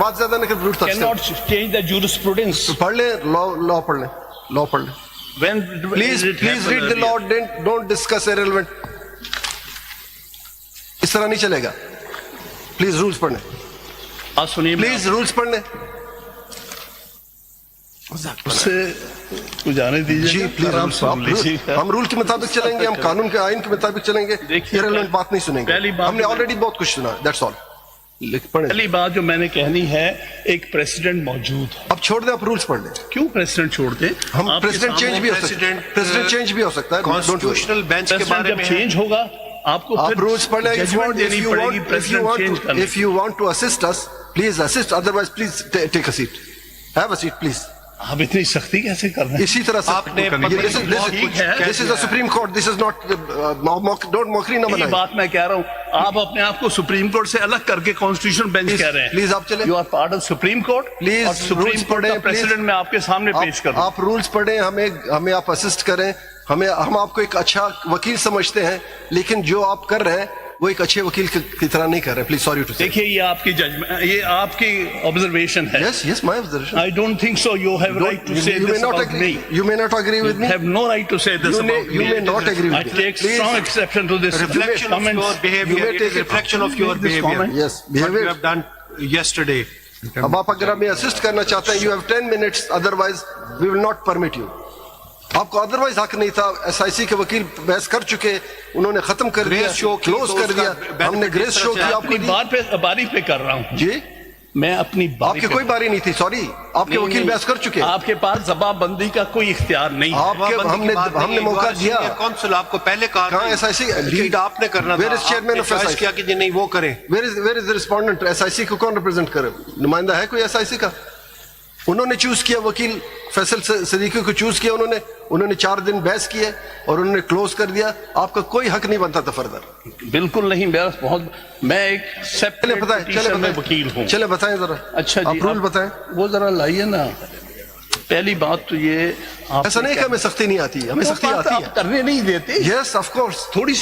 بات زیادہ نہ کریں. cannot change the jurisprudence. پڑھ لیں لا پڑھ لیں, لا پڑھ لیں. When Please read the law. Don't discuss irrelevant. اس طرح نہیں چلے گا. پلیز رولز پڑھ لیں. آپ سنیے, پلیز رولز پڑھ لیں. اس سے جانے دیجیے. جی پلیز, ہم رول کے مطابق چلیں گے, ہم قانون کے آئین کے مطابق چلیں گے. irrelevant بات نہیں سنیں گے. ہم نے آلریڈی بہت کچھ سنا. That's all. پہلی بات جو میں نے کہنی ہے, ایک پریسیڈنٹ موجود ہے. اب چھوڑ دیں, آپ رولز پڑھ لیں. کیوں پریسیڈنٹ چھوڑ دیں؟ ہم پریسیڈنٹ چینج بھی ہو سکتا ہے. پریسیڈنٹ چینج بھی ہو سکتا ہے. کانسٹیٹیوشنل بینچ کے بارے میں جب چینج ہوگا آپ کو آپ رولز پڑھ لیں. ججمنٹ دینی پڑے گی پریسیڈنٹ چینج کرنے. If you want to assist us, please assist. Otherwise, please take a seat. Have a seat, please. آپ اتنی سختی کیسے کر رہے ہیں؟ اسی طرح سے آپ نے this is a Supreme Court. This is not don't mockery نہ یہ بنائیں. بات میں کہہ رہا ہوں, آپ اپنے آپ کو سپریم کورٹ سے الگ کر کے کانسٹیٹیوشن بینچ کہہ رہے ہیں. پلیز آپ چلیں. You are part of supreme court. Please, اور سپریم rules کورٹ کا پڑھیں, پریسیڈنٹ میں آپ کے سامنے پیش کر رہا ہوں. آپ رولز پڑھیں, ہمیں آپ اسسٹ کریں. ہم آپ کو ایک اچھا وکیل سمجھتے ہیں, لیکن جو آپ کر رہے ہیں وہ ایک اچھے وکیل کی طرح نہیں کر رہے. پلیز سوری ٹو سے. دیکھیے یہ آپ کی ججمنٹ, یہ آپ کی آبزرویشن ہے. Yes, my observation. I don't think so. You have right to say this about me. You may not agree with You me. have no right to say this about me. You may not agree I with me. take strong exception to this. reflection of your behavior. It is reflection of your behavior. Yes, What you behavior. have done yesterday. اب آپ اگر ہمیں assist کرنا چاہتے ہیں, you have 10 minutes. Otherwise, we will not permit you. آپ کو otherwise حق نہیں تھا. ایس آئی سی کے وکیل بحث کر چکے, انہوں نے ختم کر دیا, کلوز کر دیا. ہم نے گریس شو کیا. آپ اپنی بات پہ باری پہ کر رہا ہوں. جی میں اپنی آپ باری کی کوئی باری نہیں تھی. سوری, آپ کے وکیل بحث کر چکے. آپ کے پاس زبان بندی کا کوئی اختیار نہیں. ہم نے موقع دیا. کونسل آپ کو پہلے کہا کہاں ایس آئی سی لیڈ آپ نے کرنا تھا. Where is chairman of SIC? کیا کہ نہیں وہ کریں. Where is the respondent? S I C کو کون ریپرزینٹ کرے؟ نمائندہ ہے کوئی ایس آئی سی کا؟ انہوں نے چوز کیا, وکیل فیصل صدیقی کو چوز کیا انہوں نے 4 دن بحث کیے اور انہوں نے کلوز کر دیا. آپ کا کوئی حق نہیں بنتا تھا فردر. بالکل نہیں. میں ایک سیپریٹ پٹیشن میں وکیل ہوں. چلے بتائیں ذرا. اچھا آپ جی, رول بتائیں. وہ ذرا لائیے نا. پہلی بات تو یہ, ایسا نہیں کہ ہمیں سختی نہیں آتی, ہمیں سختی آتی ہے. آپ کرنے نہیں دیتے. Yes of course. تھوڑی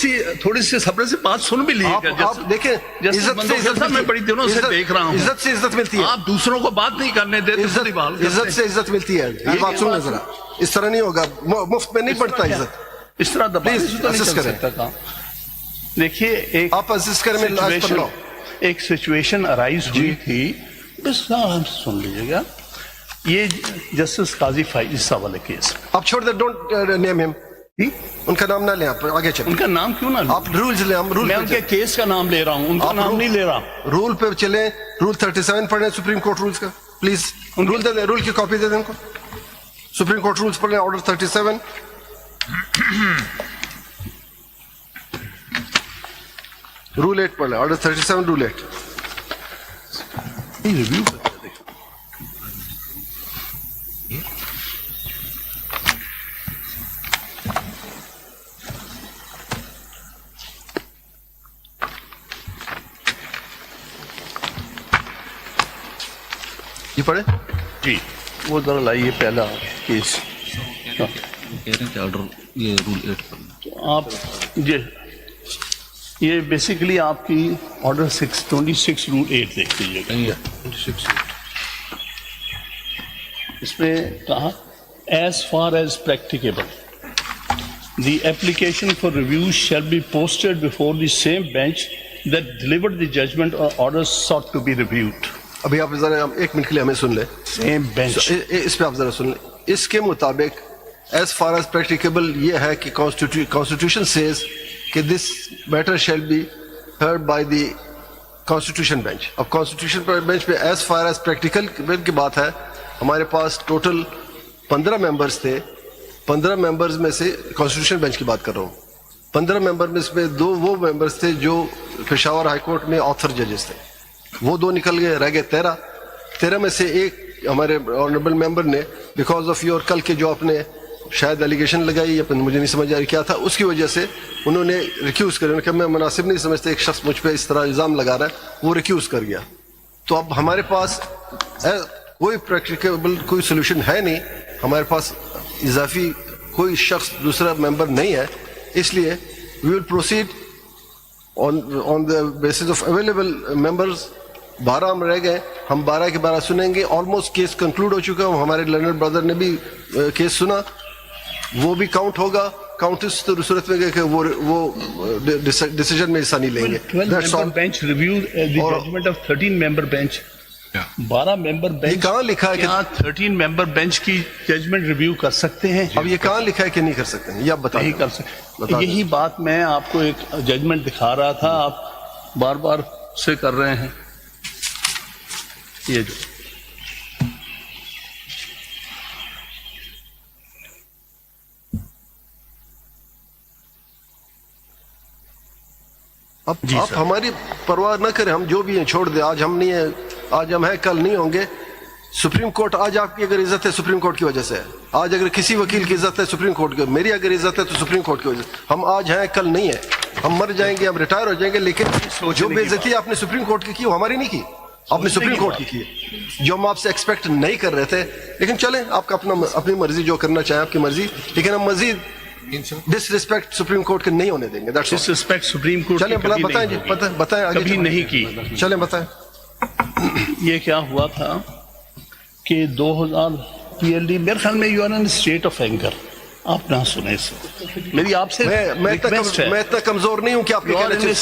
سی صبر سے بات سن بھی لیجیے گا. آپ دیکھیں, میں بڑی دنوں سے دیکھ رہا ہوں, عزت سے عزت ملتی ہے. آپ دوسروں کو بات نہیں کرنے دیتے. عزت سے عزت ملتی ہے. یہ بات سن لیں ذرا. اس طرح نہیں ہوگا, مفت میں نہیں پڑتا عزت. اس طرح دبانے سے تو نہیں چل سکتا کام. دیکھیے آپ اسسٹ کریں. ایک سچویشن ارائز ہوئی تھی, بس سن لیجیے گا. یہ جسٹس قاضی فائز صاحب والے کیس. آپ چھوڑ دیں, ڈونٹ نیم ہم. ان کا نام نہ لیں, آپ آگے چلیں. ان کا نام کیوں نہ لیں؟ آپ رولز لیں. ہم رول, میں ان کے کیس کا نام لے رہا ہوں, ان کا نام نہیں لے رہا. رول پہ چلیں. رول 37 پڑھیں سپریم کورٹ رولز کا. پلیز رول دے دیں, رول کی کاپی دے دیں ان کو. سپریم کورٹ رولز پڑھ لیں, آرڈر 37. رول 8 پڑھ لیں, آرڈر 37 رول 8. ریویو یہ پڑھیں جی. وہ ذرا لائیے پہلا کیس. کہہ رہے ہیں کہ آرڈر یہ رول 8 پر آپ یہ بیسیکلی آپ کی آرڈر 26 رول 8 دیکھ لیجیے گا. اس میں کہا, as far as practicable the application for review shall be posted before the same bench that delivered the judgment اور order sought to be reviewed. ابھی آپ ذرا 1 منٹ کے لیے ہمیں سن لیں. Same bench. اس پہ آپ ذرا سن لیں. اس کے مطابق ایز فار ایز پریکٹیکیبل یہ ہے کہ کانسٹیٹیوشن سیز کہ this matter shall be heard by the constitution bench. اب کانسٹیٹیوشن بینچ پہ ایز فار ایز پریکٹیکل کی بات ہے. ہمارے پاس ٹوٹل 15 ممبرز تھے. 15 ممبرز میں سے کانسٹیٹیوشن بینچ کی بات کر رہا ہوں. 15 ممبر میں سے 2 وہ ممبرز تھے جو پشاور ہائی کورٹ میں آتھر ججز تھے. وہ 2 نکل گئے, رہ گئے 13 میں سے ایک ہمارے آنریبل ممبر نے بیکاز آف یور کل کے جو آپ نے شاید ایلیگیشن لگائی یا مجھے نہیں سمجھ آ رہی کیا تھا, اس کی وجہ سے انہوں نے ریکیوز کر کہ میں مناسب نہیں سمجھتا ایک شخص مجھ پہ اس طرح الزام لگا رہا ہے, وہ ریکیوز کر گیا. تو اب ہمارے پاس کوئی پریکٹیکیبل کوئی سولوشن ہے نہیں. ہمارے پاس اضافی کوئی شخص دوسرا ممبر نہیں ہے, اس لیے we will proceed on the basis of available members 12 ہم رہ گئے, ہم 12 کے 12 سنیں گے. آلموسٹ کیس کنکلوڈ ہو چکا, ہمارے لرنر بردر نے بھی کیس سنا, وہ بھی کاؤنٹ ہوگا. کاؤنٹ اس صورت میں کہ وہ ڈیسیجن میں حصہ نہیں لیں گے. 12 member bench review the judgment of 13 member bench. 12 member bench. یہ کہاں لکھا ہے کہ 13 member bench کی ججمنٹ ریویو کر سکتے ہیں؟ اب یہ کہاں لکھا ہے کہ نہیں کر سکتے ہیں, یہ آپ بتائیں. نہیں کر سکتے. یہی بات میں آپ کو ایک ججمنٹ دکھا رہا تھا, آپ بار بار سے کر رہے ہیں. یہ جو اب آپ ہماری پرواہ نہ کریں, ہم جو بھی ہیں چھوڑ دیں. آج ہم نہیں ہیں, آج ہم ہیں, کل نہیں ہوں گے. سپریم کورٹ آج آپ کی اگر عزت ہے سپریم کورٹ کی وجہ سے ہے. آج اگر کسی وکیل کی عزت ہے سپریم کورٹ کی, میری اگر عزت ہے تو سپریم کورٹ کی وجہ سے. ہم آج ہیں, کل نہیں ہیں. ہم مر جائیں گے, ہم ریٹائر ہو جائیں گے, لیکن جو بے عزتی آپ نے سپریم کورٹ کی وہ ہماری نہیں کی, آپ نے سپریم کورٹ کی کی, جو ہم آپ سے ایکسپیکٹ نہیں کر رہے تھے. لیکن چلیں, آپ کا اپنی مرضی, جو کرنا چاہیں آپ کی مرضی, لیکن ہم مزید ڈس ریسپیکٹ سپریم کورٹ کے نہیں ہونے دیں گے. ڈس ریسپیکٹ سپریم کورٹ چلیں بتائیں جی, بتائیں آگے. کبھی نہیں کی. چلیں بتائیں. یہ کیا ہوا تھا کہ 2000 PLD میرے خیال میں you are in state of anger. آپ نہ سنیں اس میری آپ سے میں اتنا کمزور نہیں ہوں کہ آپ کے کہنے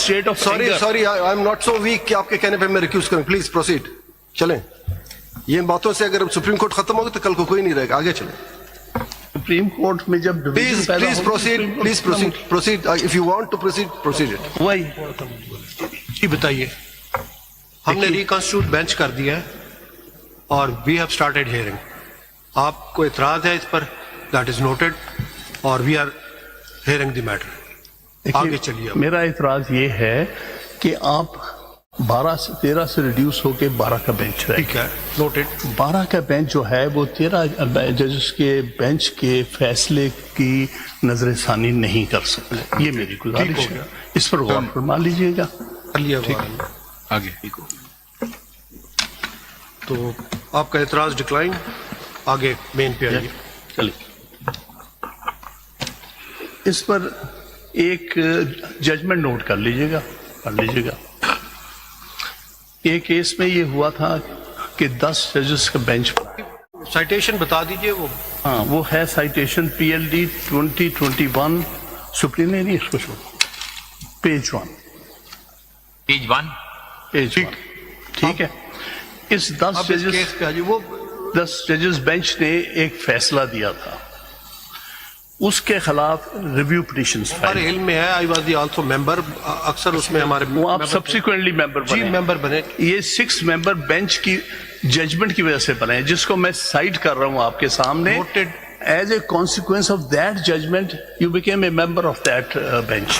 sorry I am not so week کہ آپ کے کہنے پہ میں ریکیوز کروں. Please proceed. چلیں, یہ باتوں سے اگر سپریم کورٹ ختم ہوگا تو کل کو کوئی نہیں رہے گا. آگے چلیں. سپریم کورٹ میں جب please proceed if you want to proceed it. وہی جی بتائیے. ہم نے ریکنسٹیٹیوٹ بینچ کر دیا ہے اور وی ہیو اسٹارٹیڈ ہیئرنگ. آپ کو اعتراض ہے اس پر؟ دیٹ از نوٹڈ اور we are hearing the matter. آگے چلیے. میرا اعتراض یہ ہے کہ آپ 12 سے 13 سے ریڈیوس ہو کے 12 کا بینچ رہے. ٹھیک ہے, نوٹڈ. 12 کا بینچ جو ہے وہ 13 ججز کے بینچ کے فیصلے کی نظر ثانی نہیں کر سکتے. یہ میری گزارش ہے, اس پر غور فرما لیجیے گا. آگے تو آپ کا اعتراض ڈکلائن. آگے مین پہ آئیے. چلیے, اس پر ایک ججمنٹ نوٹ کر لیجیے گا, پڑھ لیجیے گا. ایک کیس میں یہ ہوا تھا کہ 10 ججز کا بینچ پر. سائٹیشن بتا دیجئے. وہ ہاں وہ ہے سائٹیشن PLD 2021 سپریم نے نہیں اس کو چھوڑ, پیج 1 ٹھیک ہے. اس 10 ججز بینچ نے ایک فیصلہ دیا تھا, اس کے خلاف ریویو پٹیشنز ہمارے علم میں ہے. آئی واز دی آلسو ممبر. اکثر اس میں ہمارے وہ آپ سبسیکوینٹلی ممبر بنے. جی ممبر بنے. یہ 6 ممبر بینچ کی ججمنٹ کی وجہ سے بنے, جس کو میں سائٹ کر رہا ہوں آپ کے سامنے. As a consequence of that judgment you became a member of that bench.